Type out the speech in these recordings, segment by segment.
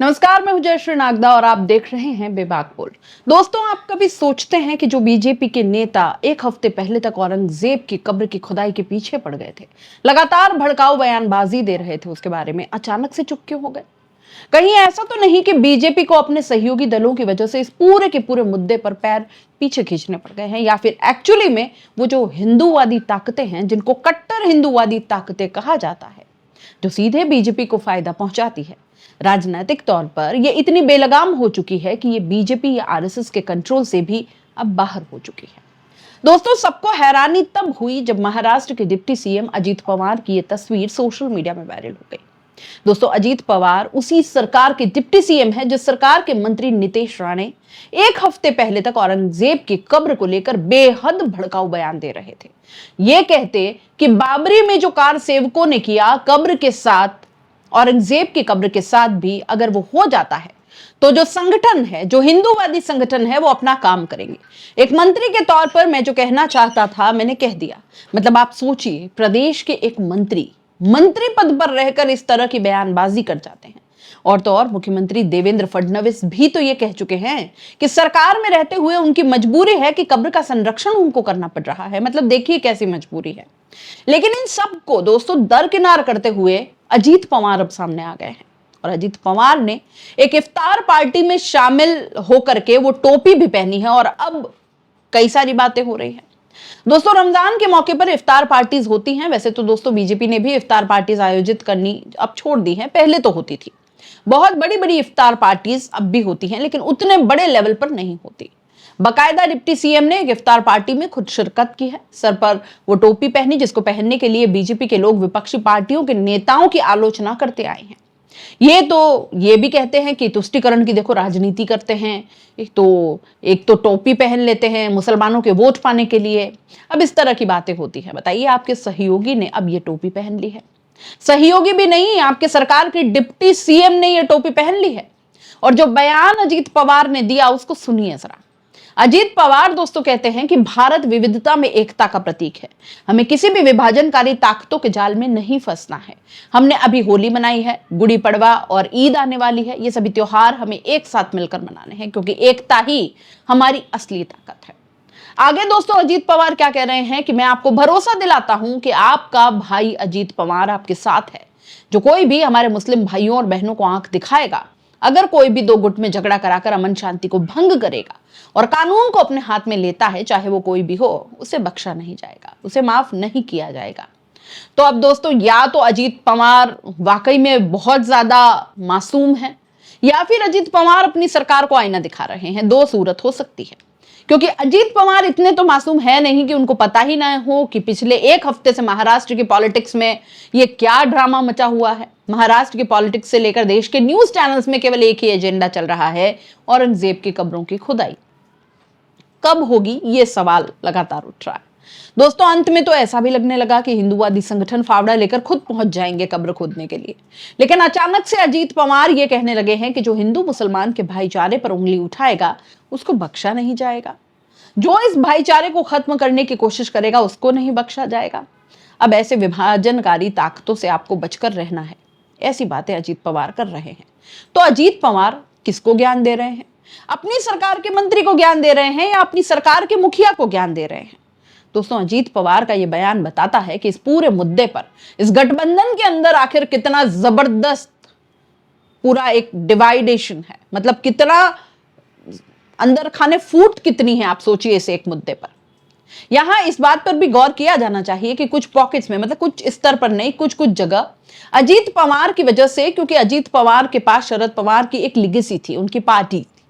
नमस्कार, मैं हूं जयश्री नागदा और आप देख रहे हैं बेबाक बोल। दोस्तों, आप कभी सोचते हैं कि जो बीजेपी के नेता एक हफ्ते पहले तक औरंगजेब की कब्र की खुदाई के पीछे पड़ गए थे, लगातार भड़काऊ बयानबाजी दे रहे थे, उसके बारे में अचानक से चुप क्यों हो गए? कहीं ऐसा तो नहीं कि बीजेपी को अपने सहयोगी दलों की वजह से इस पूरे के पूरे मुद्दे पर पैर पीछे खींचने पड़ गए हैं, या फिर एक्चुअली में वो जो हिंदूवादी ताकतें हैं, जिनको कट्टर हिंदूवादी ताकतें कहा जाता है, जो सीधे बीजेपी को फायदा पहुंचाती है, राजनीतिक तौर पर यह इतनी बेलगाम हो चुकी है कि ये बीजेपी या आरएसएस के कंट्रोल से भी अब बाहर हो चुकी है। दोस्तों, सबको हैरानी तब हुई जब महाराष्ट्र के डिप्टी सीएम अजीत पवार की यह तस्वीर सोशल मीडिया में वायरल हो गई। दोस्तों, अजीत पवार उसी सरकार के डिप्टी सीएम है जिस सरकार के मंत्री नीतीश राणे एक हफ्ते पहले तक औरंगजेब की कब्र को लेकर बेहद भड़काऊ बयान दे रहे थे। ये कहते कि बाबरी में जो कार सेवकों ने किया, कब्र के साथ, औरंगजेब की कब्र के साथ भी अगर वो हो जाता है तो जो संगठन है, जो हिंदूवादी संगठन है, वो अपना काम करेंगे। एक मंत्री के तौर पर मैं जो कहना चाहता था मैंने कह दिया। मतलब आप सोचिए, प्रदेश के एक मंत्री पद पर रहकर इस तरह की बयानबाजी कर जाते हैं। और तो और मुख्यमंत्री देवेंद्र फडणवीस भी तो ये कह चुके हैं कि सरकार में रहते हुए उनकी मजबूरी है कि कब्र का संरक्षण उनको करना पड़ रहा है। मतलब देखिए कैसी मजबूरी है। लेकिन इन सब को दोस्तों दरकिनार करते हुए अजीत पवार अब सामने आ गए हैं, और अजीत पवार ने एक इफ्तार पार्टी में शामिल होकर के वो टोपी भी पहनी है, और अब कई सारी बातें हो रही हैं। दोस्तों, रमजान के मौके पर इफ्तार पार्टीज होती हैं। वैसे तो दोस्तों बीजेपी ने भी इफ्तार पार्टीज आयोजित करनी अब छोड़ दी हैं, पहले तो होती थी। बहुत बड़ी बड़ी इफ्तार पार्टीज अब भी होती हैं, लेकिन उतने बड़े लेवल पर नहीं होती। बाकायदा डिप्टी सीएम ने एक इफ्तार पार्टी में खुद शिरकत की है। सर पर वो टोपी पहनी जिसको पहनने के लिए बीजेपी के लोग विपक्षी पार्टियों के नेताओं की आलोचना करते आए हैं। ये भी कहते हैं कि तुष्टीकरण की देखो राजनीति करते हैं, एक तो टोपी पहन लेते हैं मुसलमानों के वोट पाने के लिए। अब इस तरह की बातें होती हैं। बताइए, आपके सहयोगी ने अब ये टोपी पहन ली है। सहयोगी भी नहीं, आपके सरकार के डिप्टी सीएम ने ये टोपी पहन ली है। और जो बयान अजीत पवार ने दिया उसको सुनिए जरा। अजीत पवार दोस्तों कहते हैं कि भारत विविधता में एकता का प्रतीक है। हमें किसी भी विभाजनकारी ताकतों के जाल में नहीं फंसना है। हमने अभी होली मनाई है, गुड़ी पड़वा और ईद आने वाली है। ये सभी त्योहार हमें एक साथ मिलकर मनाने हैं, क्योंकि एकता ही हमारी असली ताकत है। आगे दोस्तों अजीत पवार क्या कह रहे हैं कि मैं आपको भरोसा दिलाता हूं कि आपका भाई अजीत पवार आपके साथ है। जो कोई भी हमारे मुस्लिम भाइयों और बहनों को आंख दिखाएगा, अगर कोई भी दो गुट में झगड़ा कराकर अमन शांति को भंग करेगा और कानून को अपने हाथ में लेता है, चाहे वो कोई भी हो, उसे बख्शा नहीं जाएगा, उसे माफ नहीं किया जाएगा। तो अब दोस्तों, या तो अजीत पवार वाकई में बहुत ज्यादा मासूम है, या फिर अजीत पवार अपनी सरकार को आईना दिखा रहे हैं। दो सूरत हो सकती है, क्योंकि अजीत पवार इतने तो मासूम है नहीं कि उनको पता ही ना हो कि पिछले एक हफ्ते से महाराष्ट्र की पॉलिटिक्स में ये क्या ड्रामा मचा हुआ है। महाराष्ट्र की पॉलिटिक्स से लेकर देश के न्यूज चैनल्स में केवल एक ही एजेंडा चल रहा है, औरंगजेब की कब्रों की खुदाई। कब होगी, ये सवाल लगातार उठ रहा है। दोस्तों, अंत में तो ऐसा भी लगने लगा कि हिंदूवादी संगठन फावड़ा लेकर खुद पहुंच जाएंगे कब्र खोदने के लिए। लेकिन अचानक से अजीत पवार ये कहने लगे हैं कि जो हिंदू मुसलमान के भाईचारे पर उंगली उठाएगा उसको बख्शा नहीं जाएगा, जो इस भाईचारे को खत्म करने की कोशिश करेगा उसको नहीं बख्शा जाएगा। अब ऐसे विभाजनकारी ताकतों से आपको बचकर रहना है, ऐसी बातें अजीत पवार कर रहे हैं। तो अजीत पवार किसको ज्ञान दे रहे हैं? अपनी सरकार के मंत्री को ज्ञान दे रहे हैं या अपनी सरकार के मुखिया को ज्ञान दे रहे हैं? दोस्तों, अजीत पवार का यह बयान बताता है कि इस पूरे मुद्दे पर, इस गठबंधन के अंदर आखिर कितना जबरदस्त पूरा एक डिवाइडेशन है। मतलब कितना अंदर खाने फूट कितनी है, आप सोचिए इस एक मुद्दे पर। यहां इस बात पर भी गौर किया जाना चाहिए कि कुछ पॉकेट्स में, मतलब कुछ स्तर पर नहीं, कुछ जगह अजीत पवार की वजह से, क्योंकि अजीत पवार के पास शरद पवार की एक लिगेसी थी, उनकी पार्टी थी।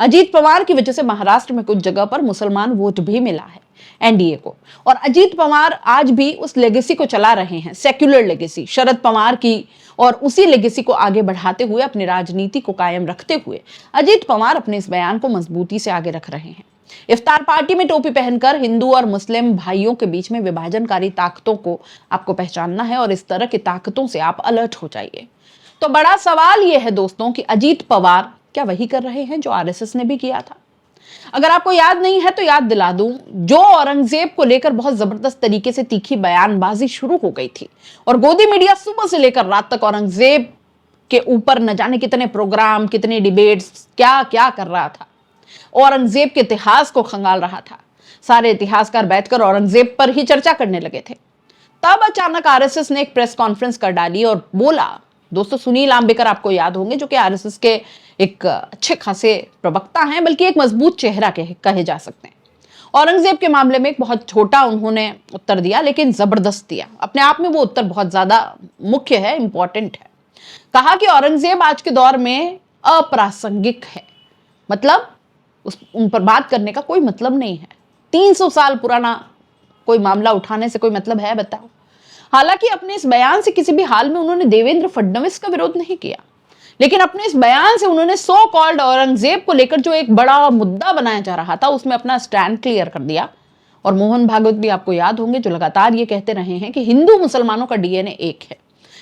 अजीत पवार की वजह से महाराष्ट्र में कुछ जगह पर मुसलमान वोट भी मिला है एनडीए को। और अजीत पवार आज भी उस लेगेसी को चला रहे हैं, सेक्युलर लेगेसी शरद पवार की, और उसी लेगेसी को आगे बढ़ाते हुए, अपनी राजनीति को कायम रखते हुए अजीत पवार अपने इस बयान को मजबूती से आगे रख रहे हैं। इफ्तार पार्टी में टोपी पहनकर हिंदू और मुस्लिम भाइयों के बीच में विभाजनकारी ताकतों को आपको पहचानना है, और इस तरह की ताकतों से आप अलर्ट हो जाइए। तो बड़ा सवाल यह है दोस्तों कि अजीत पवार क्या वही कर रहे हैं जो आरएसएस ने भी किया था? अगर आपको याद नहीं है तो याद दिला दूं, जो औरंगजेब को लेकर बहुत जबरदस्त तरीके से तीखी बयानबाजी शुरू हो गई थी, और गोदी मीडिया सुबह से लेकर रात तक औरंगजेब के ऊपर न जाने कितने प्रोग्राम, कितने डिबेट्स, क्या क्या कर रहा था। औरंगजेब के इतिहास को खंगाल रहा था। सारे इतिहासकार बैठकर औरंगजेब पर ही चर्चा करने लगे थे। तब अचानक आरएसएस ने एक प्रेस कॉन्फ्रेंस कर डाली और बोला, दोस्तों सुनील आंबेकर आपको याद होंगे, जो कि आरएसएस के एक अच्छे खासे प्रवक्ता हैं, बल्कि एक मजबूत चेहरा कहे जा सकते हैं। औरंगजेब के मामले में एक बहुत छोटा उन्होंने उत्तर दिया, लेकिन जबरदस्त दिया। अपने आप में वो उत्तर बहुत ज्यादा मुख्य है, इंपॉर्टेंट है। कहा कि औरंगजेब आज के दौर में अप्रासंगिक है, मतलब उन पर बात करने का कोई मतलब नहीं है। 300 साल पुराना कोई मामला उठाने से कोई मतलब है, बताओ। हालांकि अपने इस बयान से किसी भी हाल में उन्होंने देवेंद्र फडणवीस का विरोध नहीं किया, लेकिन अपने इस बयान से उन्होंने सो कॉल्ड औरंगजेब को लेकर जो एक बड़ा मुद्दा बनाया जा रहा था, उसमें अपना स्टैंड क्लियर कर दिया। और मोहन भागवत भी आपको याद होंगे, जो लगातार ये कहते रहे हैं कि हिंदू मुसलमानों का डीएनए एक है।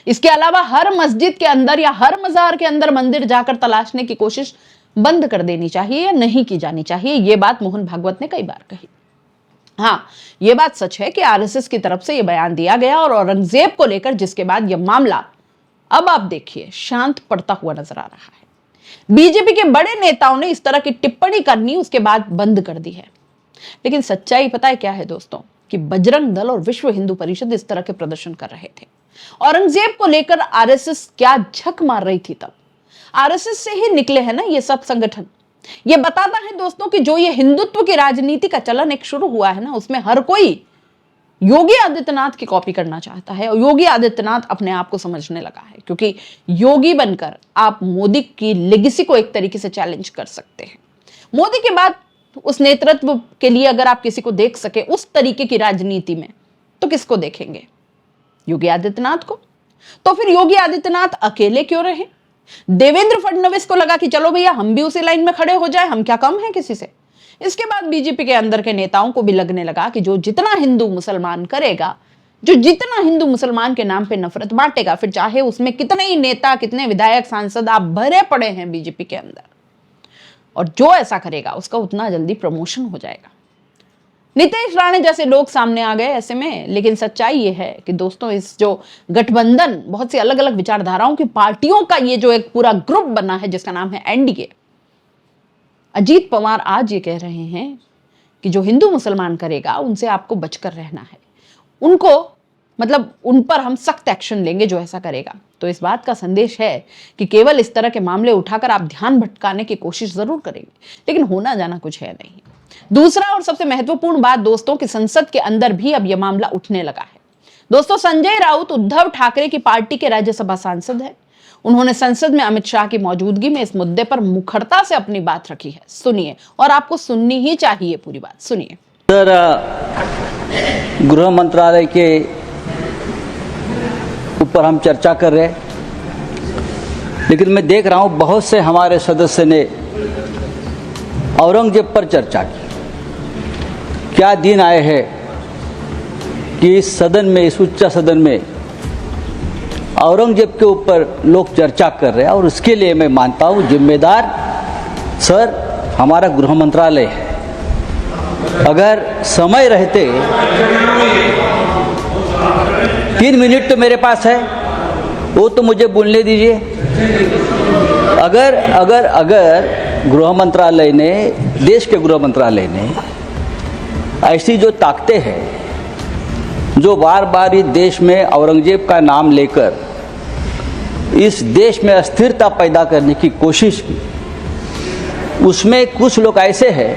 इसके अलावा हर मस्जिद के अंदर या हर मजार के अंदर मंदिर जाकर तलाशने की कोशिश बंद कर देनी चाहिए या नहीं की जानी चाहिए। यह बात मोहन भागवत ने कई बार कही। हाँ, यह बात सच है कि आरएसएस की तरफ से यह बयान दिया गया और औरंगजेब को लेकर, जिसके बाद यह मामला अब आप देखिए शांत पड़ता हुआ नजर आ रहा है। बीजेपी के बड़े नेताओं ने इस तरह की टिप्पणी करनी उसके बाद बंद कर दी है। लेकिन सच्चाई पता है क्या है दोस्तों, कि बजरंग दल और विश्व हिंदू परिषद इस तरह के प्रदर्शन कर रहे थे। औरंगजेब को लेकर आरएसएस क्या झक मार रही थी तब। आरएसएस से ही निकले हैं ना ये सब संगठन। ये बताता है दोस्तों कि जो ये हिंदुत्व की राजनीति का चलन एक शुरू हुआ है ना, उसमें हर कोई योगी आदित्यनाथ की कॉपी करना चाहता है। और योगी आदित्यनाथ अपने आप को समझने लगा है, क्योंकि योगी बनकर आप मोदी की लेगेसी को एक तरीके से चैलेंज कर सकते हैं। मोदी के बाद उस नेतृत्व के लिए अगर आप किसी को देख सके उस तरीके की राजनीति में, तो किसको देखेंगे? योगी आदित्यनाथ को। तो फिर योगी आदित्यनाथ अकेले क्यों रहे? देवेंद्र फडणवीस को लगा कि चलो भैया हम भी उसी लाइन में खड़े हो जाए, हम क्या कम हैं किसी से। इसके बाद बीजेपी के अंदर के नेताओं को भी लगने लगा कि जो जितना हिंदू मुसलमान करेगा, जो जितना हिंदू मुसलमान के नाम पे नफरत बांटेगा, फिर चाहे उसमें कितने ही नेता, कितने विधायक, सांसद आप भरे पड़े हैं बीजेपी के अंदर, और जो ऐसा करेगा उसका उतना जल्दी प्रमोशन हो जाएगा। नीतीश राणे जैसे लोग सामने आ गए ऐसे में। लेकिन सच्चाई ये है कि दोस्तों, इस जो गठबंधन, बहुत सी अलग अलग विचारधाराओं की पार्टियों का ये जो एक पूरा ग्रुप बना है जिसका नाम है एनडीए, अजीत पवार आज ये कह रहे हैं कि जो हिंदू मुसलमान करेगा उनसे आपको बचकर रहना है, उनको मतलब उन पर हम सख्त एक्शन लेंगे जो ऐसा करेगा। तो इस बात का संदेश है कि केवल इस तरह के मामले उठाकर आप ध्यान भटकाने की कोशिश जरूर करेंगे, लेकिन होना जाना कुछ है नहीं। दूसरा और सबसे महत्वपूर्ण बात दोस्तों, कि संसद के अंदर भी अब यह मामला उठने लगा है। दोस्तों, संजय राउत उद्धव ठाकरे की पार्टी के राज्यसभा सांसद है। उन्होंने संसद में अमित शाह की मौजूदगी में इस मुद्दे पर मुखरता से अपनी बात रखी है। सुनिए, और आपको सुननी ही चाहिए पूरी बात, सुनिए। सर, गृह मंत्रालय के ऊपर हम चर्चा कर रहे हैं, लेकिन मैं देख रहा हूं बहुत से हमारे सदस्य ने औरंगजेब पर चर्चा की। क्या दिन आए हैं कि इस सदन में, इस उच्च सदन में औरंगजेब के ऊपर लोग चर्चा कर रहे हैं, और उसके लिए मैं मानता हूं जिम्मेदार सर हमारा गृह मंत्रालय है। अगर समय रहते 3 मिनट तो मेरे पास है, वो तो मुझे बोलने दीजिए। अगर गृह मंत्रालय ने, देश के गृह मंत्रालय ने ऐसी जो ताकतें हैं, जो बार बार इस देश में औरंगजेब का नाम लेकर इस देश में अस्थिरता पैदा करने की कोशिश की, उसमें कुछ लोग ऐसे हैं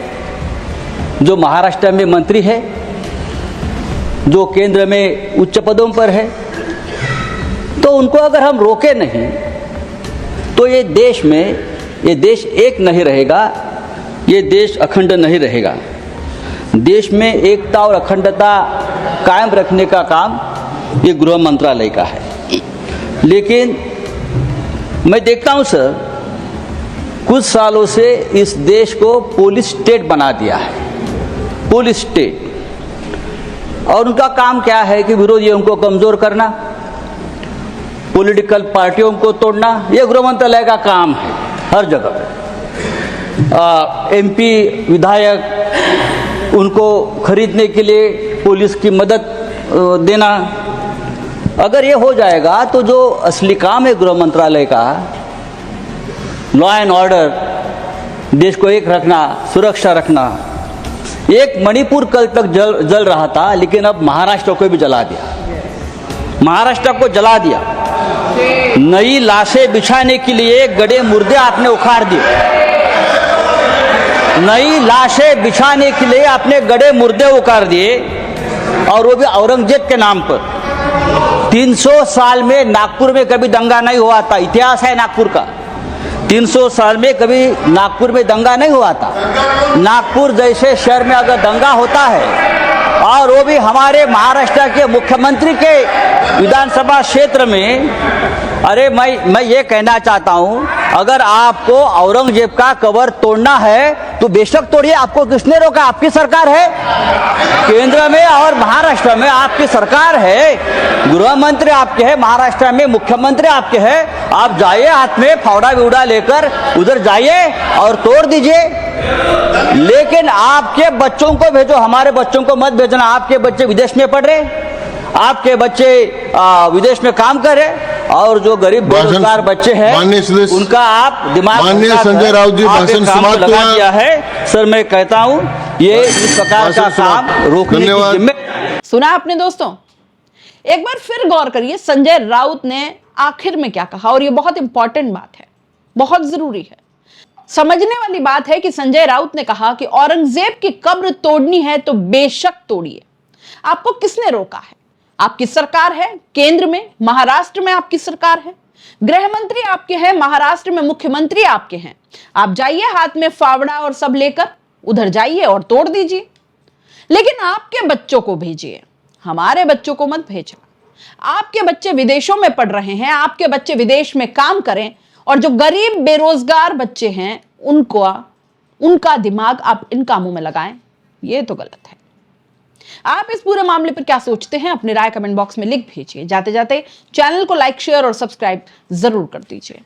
जो महाराष्ट्र में मंत्री है, जो केंद्र में उच्च पदों पर है, तो उनको अगर हम रोके नहीं तो ये देश एक नहीं रहेगा, ये देश अखंड नहीं रहेगा। देश में एकता और अखंडता कायम रखने का काम ये गृह मंत्रालय का है। लेकिन मैं देखता हूं सर, कुछ सालों से इस देश को पुलिस स्टेट बना दिया है, पुलिस स्टेट। और उनका काम क्या है कि विरोधियों को कमजोर करना, पॉलिटिकल पार्टियों को तोड़ना, ये गृह मंत्रालय का काम है हर जगह पे। एमपी विधायक, उनको खरीदने के लिए पुलिस की मदद देना, अगर ये हो जाएगा तो जो असली काम है गृह मंत्रालय का, लॉ एंड ऑर्डर, देश को एक रखना, सुरक्षा रखना, एक मणिपुर कल तक जल रहा था, लेकिन अब महाराष्ट्र को भी जला दिया। महाराष्ट्र को जला दिया। नई लाशें बिछाने के लिए गड़े मुर्दे आपने उखाड़ दिए। नई लाशें बिछाने के लिए आपने गड़े मुर्दे उखाड़ दिए, और वो भी औरंगजेब के नाम पर। 300 साल में नागपुर में कभी दंगा नहीं हुआ था। इतिहास है नागपुर का। 300 साल में कभी नागपुर में दंगा नहीं हुआ था। नागपुर जैसे शहर में अगर दंगा होता है, और वो भी हमारे महाराष्ट्र के मुख्यमंत्री के विधानसभा क्षेत्र में, अरे मैं ये कहना चाहता हूं, अगर आपको औरंगजेब का कबर तोड़ना है तो बेशक तोड़िए। आपको किसने रोका? आपकी सरकार है। केंद्र में और महाराष्ट्र में आपकी सरकार है। गृह मंत्री आपके हैं, महाराष्ट्र में मुख्यमंत्री आपके हैं। आप जाइए, हाथ में फावड़ा बिवड़ा लेकर उधर जाइए और तोड़ दीजिए। लेकिन आपके बच्चों को भेजो, हमारे बच्चों को मत भेजना। आपके बच्चे विदेश में पढ़ रहे, आपके बच्चे विदेश में काम कर रहे, और जो गरीब बेरोजगार बच्चे हैं उनका आप दिमाग माननीय संजय राउत जी भाषण समाप्त लगा दिया है। सर मैं कहता हूं ये इस प्रकार का काम रोकने की जिम्मेदारी। सुना आपने दोस्तों? एक बार फिर गौर करिए संजय राउत ने आखिर में क्या कहा, और ये बहुत इंपॉर्टेंट बात है, बहुत जरूरी है। समझने वाली बात है कि संजय राउत ने कहा कि औरंगजेब की कब्र तोड़नी है तो बेशक तोड़िए। आपको किसने रोका है? आपकी सरकार है। केंद्र में, महाराष्ट्र में आपकी सरकार है। गृह मंत्री आपके हैं, महाराष्ट्र में मुख्यमंत्री आपके हैं। आप जाइए, हाथ में फावड़ा और सब लेकर उधर जाइए और तोड़ दीजिए। लेकिन आपके बच्चों को भेजिए, हमारे बच्चों को मत भेजना। आपके बच्चे विदेशों में पढ़ रहे हैं, आपके बच्चे विदेश में काम करें, और जो गरीब बेरोजगार बच्चे हैं उनका दिमाग आप इन कामों में लगाएं, ये तो गलत है। आप इस पूरे मामले पर क्या सोचते हैं? अपनी राय कमेंट बॉक्स में लिख भेजिए। जाते जाते चैनल को लाइक, शेयर और सब्सक्राइब जरूर कर दीजिए।